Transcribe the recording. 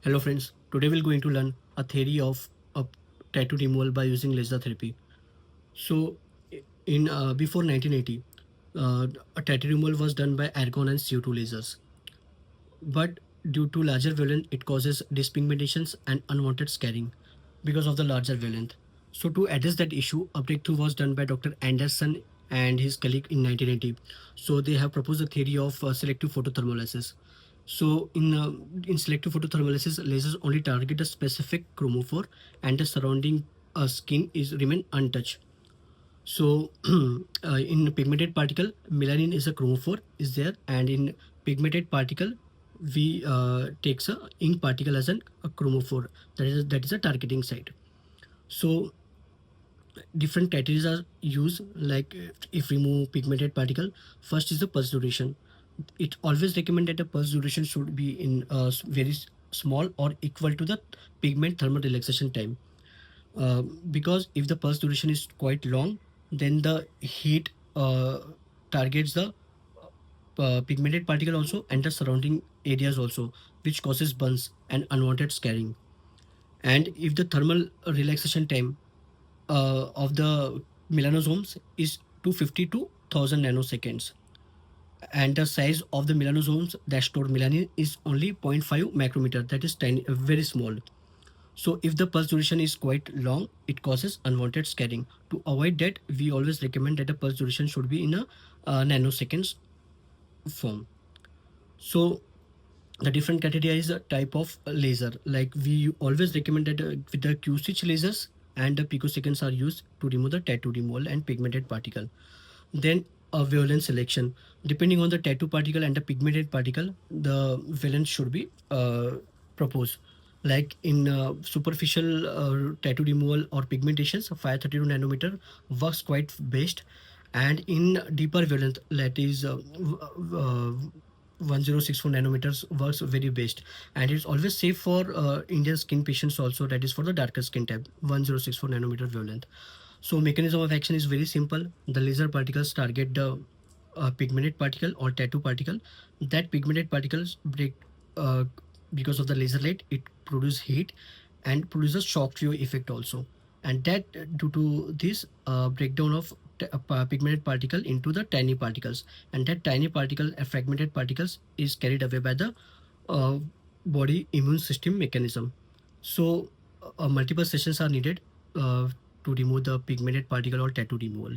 Hello friends, today we're going to learn a theory of a tattoo removal by using laser therapy. So in before 1980, a tattoo removal was done by argon and CO2 lasers. But due to larger wavelength, it causes dyspigmentations and unwanted scarring because of the larger wavelength. So to address that issue, a breakthrough was done by Dr. Anderson and his colleague in 1980. So they have proposed a theory of selective photothermolysis. So in selective photothermolysis, lasers only target a specific chromophore, and the surrounding skin is remain untouched. So in pigmented particle, melanin is a chromophore is there, and in pigmented particle, we takes a ink particle as a chromophore. That is a targeting site. So different categories are used. Like if remove pigmented particle, first is the pulse duration. It always recommend that the pulse duration should be in very small or equal to the pigment thermal relaxation time. Because if the pulse duration is quite long, then the heat targets the pigmented particle also and the surrounding areas also, which causes burns and unwanted scarring. And if the thermal relaxation time of the melanosomes is 250 to 1000 nanoseconds, and the size of the melanosomes that store melanin is only zero point 0.5 micrometer, that is tiny, very small. So if the pulse duration is quite long, it causes unwanted scarring. To avoid that, we always recommend that the pulse duration should be in a nanoseconds form. So the different criteria is a type of laser. Like we always recommend that with the Q switch lasers and the picoseconds are used to remove the tattoo removal and pigmented particle. Then a valence selection. Depending on the tattoo particle and the pigmented particle, the valence should be proposed. Like in superficial tattoo removal or pigmentations, 532 nanometer works quite best. And in deeper valence, that is 1064 nanometers works very best, and it's always safe for Indian skin patients also, that is for the darker skin type, 1064 nanometer wavelength. So mechanism of action is very simple. The laser particles target the pigmented particle or tattoo particle. That pigmented particles break uh, because of the laser light. It produces heat and produces shock wave effect also. And that due to this breakdown of pigmented particle into the tiny particles, and that tiny particle, fragmented particles, is carried away by the uh, body immune system mechanism. So multiple sessions are needed to remove the pigmented particle or tattoo removal.